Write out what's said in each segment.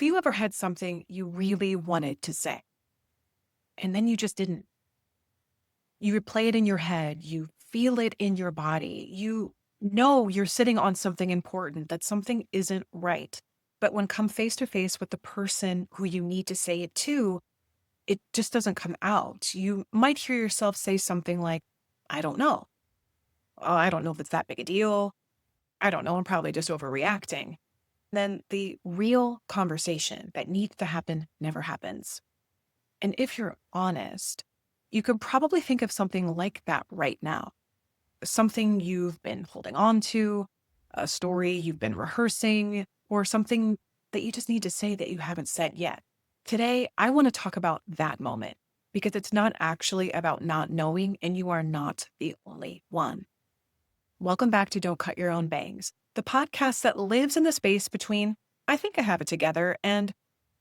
you ever had something you really wanted to say and then you just didn't? You replay it in your head, you feel it in your body, you know you're sitting on something important, that something isn't right. But when come face to face with the person who you need to say it to, it just doesn't come out. You might hear yourself say something like, I don't know. Oh, I don't know if it's that big a deal. I don't know. I'm probably just overreacting. Then the real conversation that needs to happen never happens. And if you're honest, you could probably think of something like that right now. Something you've been holding on to, a story you've been rehearsing, or something that you just need to say that you haven't said yet. Today, I want to talk about that moment because it's not actually about not knowing, and you are not the only one. Welcome back to Don't Cut Your Own Bangs, the podcast that lives in the space between I think I have it together and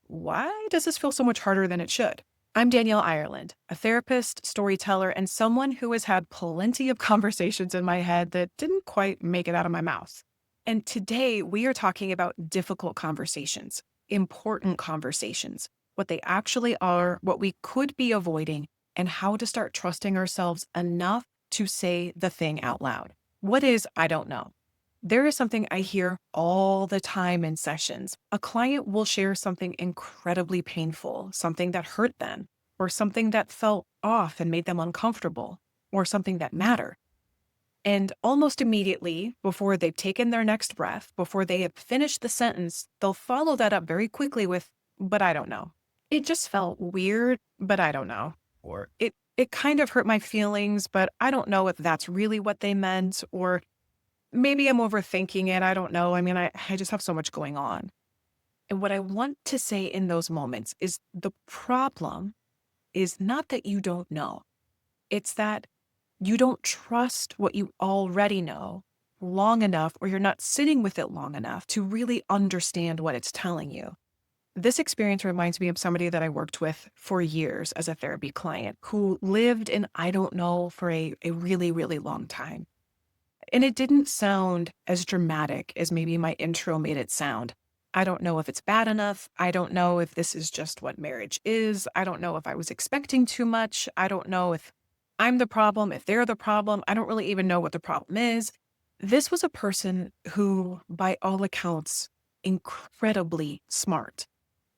why does this feel so much harder than it should? I'm Danielle Ireland, a therapist, storyteller, and someone who has had plenty of conversations in my head that didn't quite make it out of my mouth. And today we are talking about difficult conversations, important conversations, what they actually are, what we could be avoiding, and how to start trusting ourselves enough to say the thing out loud. What is I don't know? There is something I hear all the time in sessions. A client will share something incredibly painful, something that hurt them, or something that felt off and made them uncomfortable, or something that mattered. And almost immediately, before they've taken their next breath, before they have finished the sentence, they'll follow that up very quickly with, but I don't know. It just felt weird, but I don't know. Or it kind of hurt my feelings, but I don't know if that's really what they meant, or maybe I'm overthinking it. I don't know. I just have so much going on. And what I want to say in those moments is the problem is not that you don't know. It's that you don't trust what you already know long enough, or you're not sitting with it long enough to really understand what it's telling you. This experience reminds me of somebody that I worked with for years as a therapy client who lived in I don't know for a really, really long time. And it didn't sound as dramatic as maybe my intro made it sound. I don't know if it's bad enough. I don't know if this is just what marriage is. I don't know if I was expecting too much. I don't know if I'm the problem, if they're the problem. I don't really even know what the problem is. This was a person who, by all accounts, incredibly smart.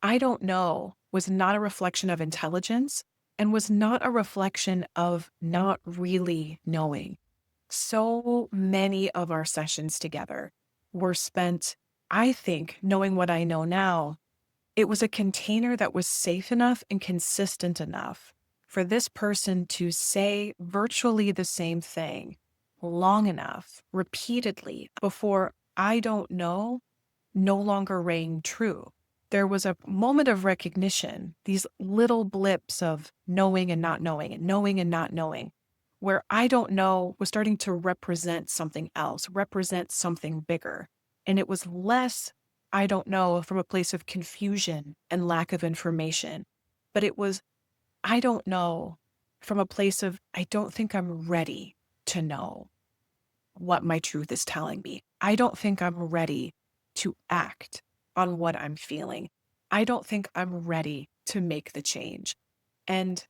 I don't know was not a reflection of intelligence and was not a reflection of not really knowing. So many of our sessions together were spent, I think, knowing what I know now, it was a container that was safe enough and consistent enough for this person to say virtually the same thing long enough, repeatedly, before I don't know no longer rang true. There was a moment of recognition, these little blips of knowing and not knowing, and knowing and not knowing, where I don't know was starting to represent something else, represent something bigger. And it was less, I don't know, from a place of confusion and lack of information, but it was, I don't know, from a place of, I don't think I'm ready to know what my truth is telling me. I don't think I'm ready to act on what I'm feeling. I don't think I'm ready to make the change. And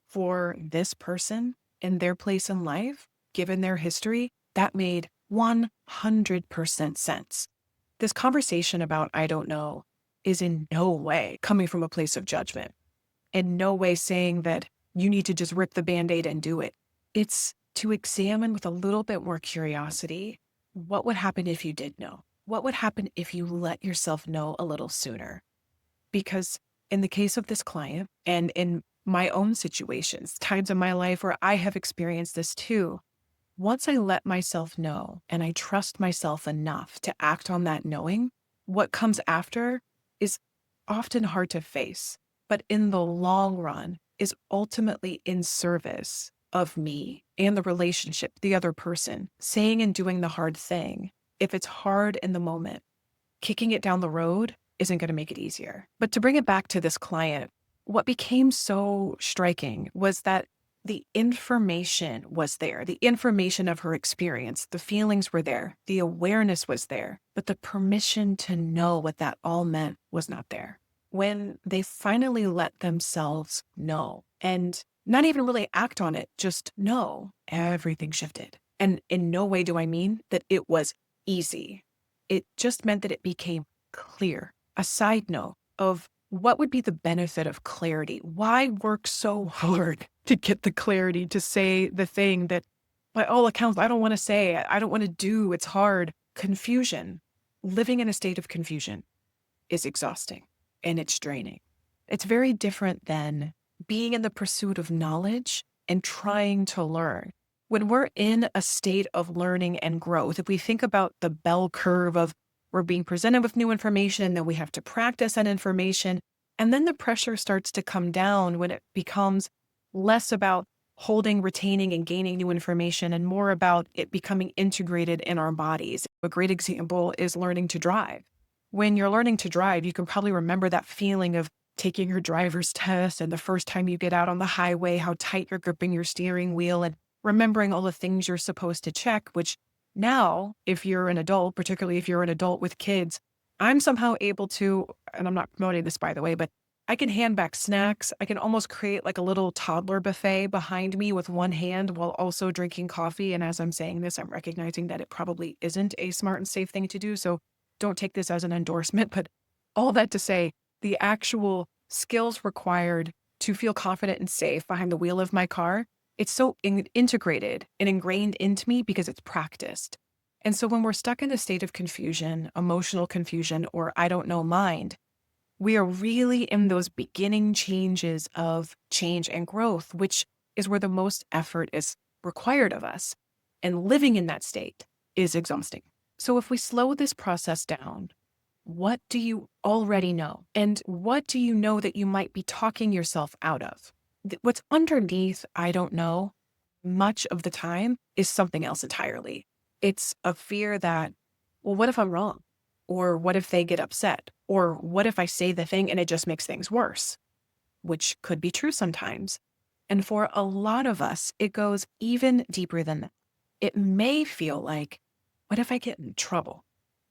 for this person in their place in life, given their history, that made 100% sense. This conversation about I don't know is in no way coming from a place of judgment, in no way saying that you need to just rip the Band-Aid and do it. It's to examine with a little bit more curiosity, what would happen if you did know? What would happen if you let yourself know a little sooner? Because in the case of this client and in my own situations, times in my life where I have experienced this too, once I let myself know and I trust myself enough to act on that knowing, what comes after is often hard to face, but in the long run is ultimately in service of me and the relationship, the other person, saying and doing the hard thing. If it's hard in the moment, kicking it down the road isn't going to make it easier. But to bring it back to this client, what became so striking was that The information was there. The information of her experience, the feelings were there, the awareness was there, but the permission to know what that all meant was not there. When they finally let themselves know and not even really act on it, just know, everything shifted. And in no way do I mean that it was easy. It just meant that it became clear. A side note of what would be the benefit of clarity? Why work so hard to get the clarity to say the thing that, by all accounts, I don't want to say, I don't want to do, it's hard? Confusion. Living in a state of confusion is exhausting and it's draining. It's very different than being in the pursuit of knowledge and trying to learn. When we're in a state of learning and growth, if we think about the bell curve of we're being presented with new information and then we have to practice that information, and then the pressure starts to come down when it becomes less about holding, retaining, and gaining new information and more about it becoming integrated in our bodies. A great example is learning to drive. When you're learning to drive, you can probably remember that feeling of taking your driver's test and the first time you get out on the highway, how tight you're gripping your steering wheel and remembering all the things you're supposed to check, which now, if you're an adult, particularly if you're an adult with kids, I'm somehow able to, and I'm not promoting this by the way, but I can hand back snacks. I can almost create like a little toddler buffet behind me with one hand while also drinking coffee. And as I'm saying this, I'm recognizing that it probably isn't a smart and safe thing to do. So don't take this as an endorsement, but all that to say, the actual skills required to feel confident and safe behind the wheel of my car, it's so integrated and ingrained into me because it's practiced. And so when we're stuck in a state of confusion, emotional confusion, or I don't know mind, we are really in those beginning changes of change and growth, which is where the most effort is required of us. And living in that state is exhausting. So if we slow this process down, what do you already know? And what do you know that you might be talking yourself out of? What's underneath, I don't know, much of the time is something else entirely. It's a fear that, well, what if I'm wrong? Or what if they get upset? Or what if I say the thing and it just makes things worse? Which could be true sometimes. And for a lot of us, it goes even deeper than that. It may feel like, what if I get in trouble?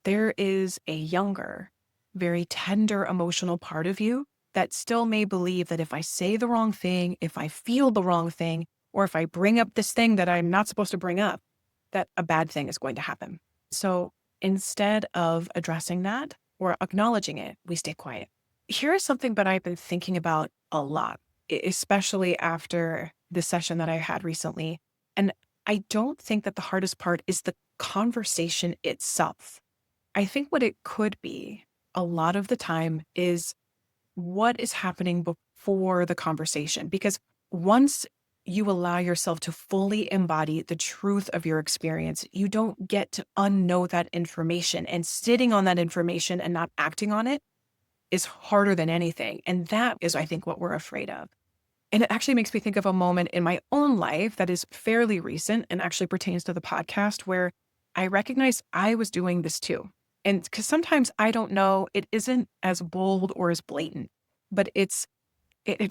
There is a younger, very tender emotional part of you that still may believe that if I say the wrong thing, if I feel the wrong thing, or if I bring up this thing that I'm not supposed to bring up, that a bad thing is going to happen. So instead of addressing that or acknowledging it, we stay quiet. Here's something that I've been thinking about a lot, especially after the session that I had recently. And I don't think that the hardest part is the conversation itself. I think what it could be a lot of the time is what is happening before the conversation. Because once you allow yourself to fully embody the truth of your experience, you don't get to unknow that information. And sitting on that information and not acting on it is harder than anything. And that is, I think, what we're afraid of. And it actually makes me think of a moment in my own life that is fairly recent and actually pertains to the podcast where I recognized I was doing this too. And because sometimes I don't know, it isn't as bold or as blatant, but it's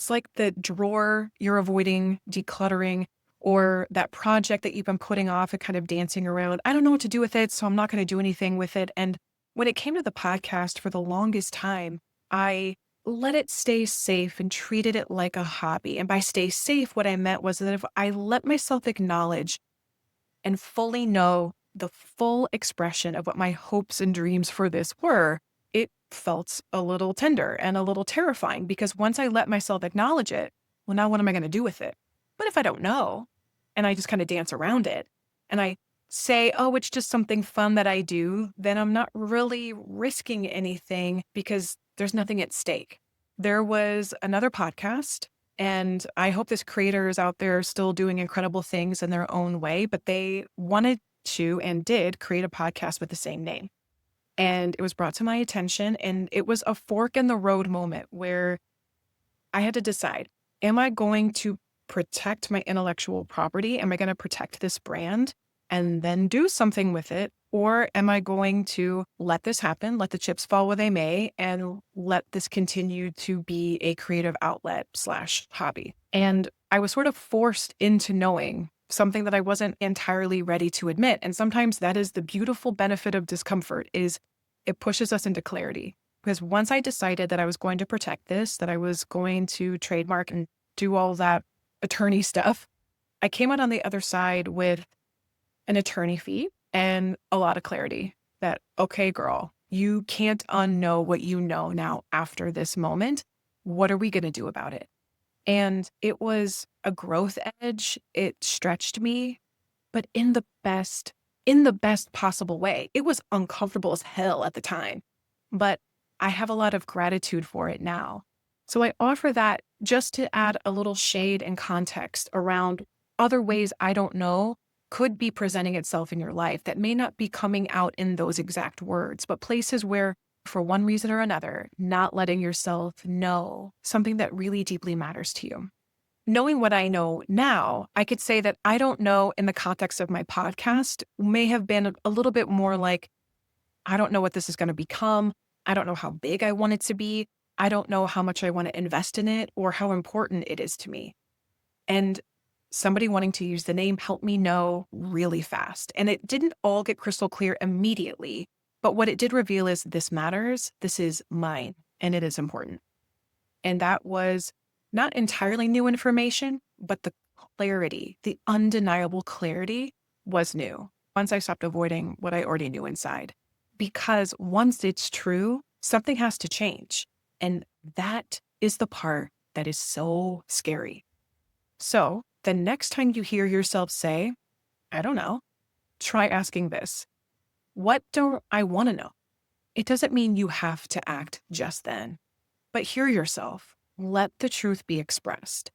like the drawer you're avoiding decluttering or that project that you've been putting off and kind of dancing around. I don't know what to do with it, so I'm not going to do anything with it. And when it came to the podcast for the longest time, I let it stay safe and treated it like a hobby. And by stay safe, what I meant was that if I let myself acknowledge and fully know the full expression of what my hopes and dreams for this were, it felt a little tender and a little terrifying because once I let myself acknowledge it, well, now what am I going to do with it? But if I don't know and I just kind of dance around it and I say, oh, it's just something fun that I do, then I'm not really risking anything because there's nothing at stake. There was another podcast, and I hope this creator is out there still doing incredible things in their own way, but they wanted to and did create a podcast with the same name. And it was brought to my attention, and it was a fork in the road moment where I had to decide, am I going to protect my intellectual property? Am I going to protect this brand and then do something with it? Or am I going to let this happen, let the chips fall where they may, and let this continue to be a creative outlet slash hobby? And I was sort of forced into knowing something that I wasn't entirely ready to admit. And sometimes that is the beautiful benefit of discomfort, is it pushes us into clarity. Because once I decided that I was going to protect this, that I was going to trademark and do all that attorney stuff, I came out on the other side with an attorney fee and a lot of clarity that, okay, girl, you can't unknow what you know now after this moment. What are we going to do about it? And it was a growth edge. It stretched me, but in the best possible way. It was uncomfortable as hell at the time, but I have a lot of gratitude for it now. So I offer that just to add a little shade and context around other ways I don't know could be presenting itself in your life that may not be coming out in those exact words, but places where, for one reason or another, not letting yourself know something that really deeply matters to you. Knowing what I know now, I could say that I don't know in the context of my podcast may have been a little bit more like, I don't know what this is going to become. I don't know how big I want it to be. I don't know how much I want to invest in it or how important it is to me. And somebody wanting to use the name helped me know really fast. And it didn't all get crystal clear immediately. But what it did reveal is this matters. This is mine and it is important. And that was not entirely new information, but the clarity, the undeniable clarity was new once I stopped avoiding what I already knew inside. Because once it's true, something has to change. And that is the part that is so scary. So the next time you hear yourself say, I don't know, try asking this. What don't I want to know? It doesn't mean you have to act just then, but hear yourself. Let the truth be expressed.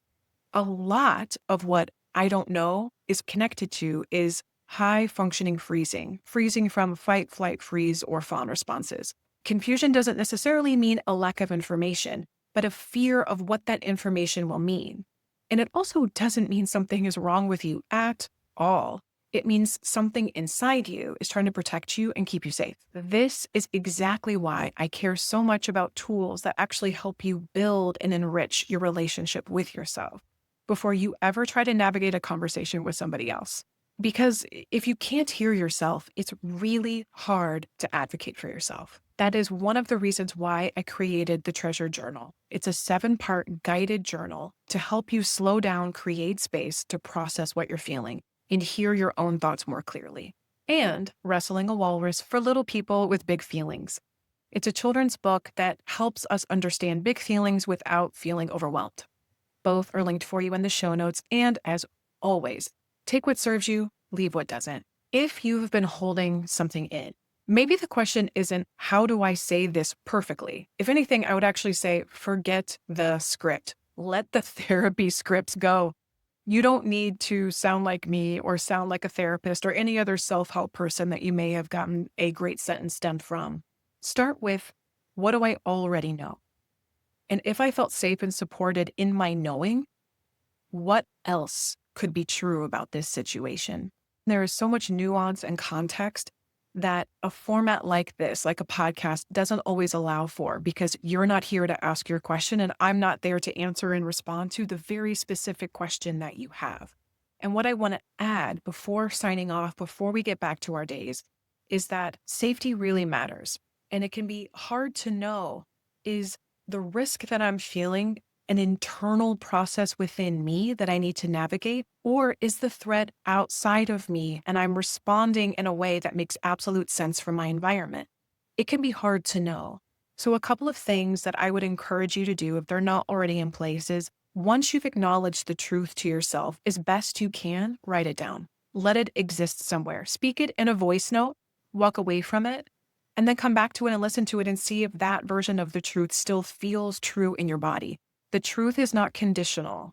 A lot of what I don't know is connected to is high functioning freezing from fight, flight, freeze, or fawn responses. Confusion doesn't necessarily mean a lack of information, but a fear of what that information will mean. And it also doesn't mean something is wrong with you at all. It means something inside you is trying to protect you and keep you safe. This is exactly why I care so much about tools that actually help you build and enrich your relationship with yourself before you ever try to navigate a conversation with somebody else. Because if you can't hear yourself, it's really hard to advocate for yourself. That is one of the reasons why I created the Treasure Journal. It's a 7-part guided journal to help you slow down, create space to process what you're feeling and hear your own thoughts more clearly. And Wrestling a Walrus for Little People with Big Feelings. It's a children's book that helps us understand big feelings without feeling overwhelmed. Both are linked for you in the show notes. And as always, take what serves you, leave what doesn't. If you've been holding something in, maybe the question isn't, how do I say this perfectly? If anything, I would actually say, forget the script. Let the therapy scripts go. You don't need to sound like me or sound like a therapist or any other self-help person that you may have gotten a great sentence stemmed from. Start with, what do I already know? And if I felt safe and supported in my knowing, what else could be true about this situation? There is so much nuance and context that a format like this, like a podcast, doesn't always allow for, because you're not here to ask your question and I'm not there to answer and respond to the very specific question that you have. And what I want to add before signing off, before we get back to our days, is that safety really matters. And it can be hard to know, is the risk that I'm feeling an internal process within me that I need to navigate? Or is the threat outside of me and I'm responding in a way that makes absolute sense for my environment? It can be hard to know. So a couple of things that I would encourage you to do if they're not already in place is, once you've acknowledged the truth to yourself as best you can, write it down. Let it exist somewhere. Speak it in a voice note, walk away from it, and then come back to it and listen to it and see if that version of the truth still feels true in your body. The truth is not conditional.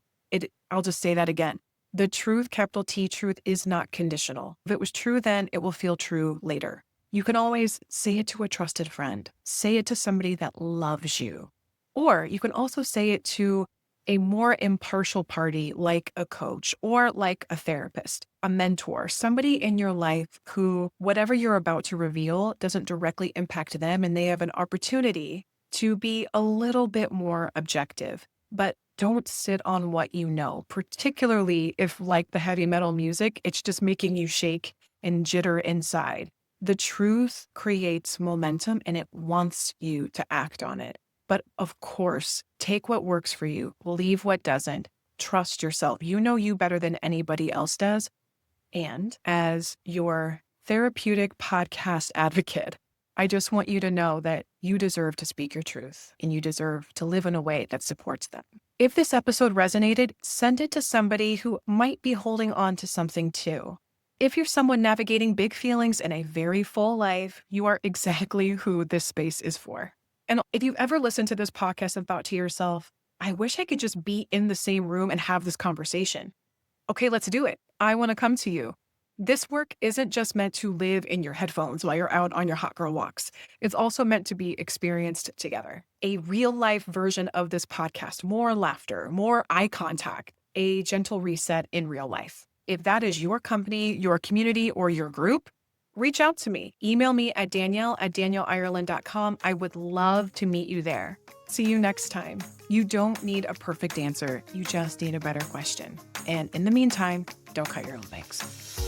I'll just say that again. The truth, capital T, truth is not conditional. If it was true then, it will feel true later. You can always say it to a trusted friend. Say it to somebody that loves you. Or you can also say it to a more impartial party like a coach or like a therapist, a mentor, somebody in your life who, whatever you're about to reveal, doesn't directly impact them and they have an opportunity to be a little bit more objective. But don't sit on what you know, particularly if, like the heavy metal music, it's just making you shake and jitter inside. The truth creates momentum and it wants you to act on it. But of course, take what works for you, leave what doesn't. Trust yourself. You know you better than anybody else does. And as your therapeutic podcast advocate, I just want you to know that you deserve to speak your truth and you deserve to live in a way that supports them. If this episode resonated, send it to somebody who might be holding on to something too. If you're someone navigating big feelings in a very full life, you are exactly who this space is for. And if you've ever listened to this podcast and thought to yourself, I wish I could just be in the same room and have this conversation. Okay, let's do it. I want to come to you. This work isn't just meant to live in your headphones while you're out on your hot girl walks. It's also meant to be experienced together. A real life version of this podcast, more laughter, more eye contact, a gentle reset in real life. If that is your company, your community, or your group, reach out to me. Email me at danielle@danielleireland.com. I would love to meet you there. See you next time. You don't need a perfect answer. You just need a better question. And in the meantime, don't cut your own legs.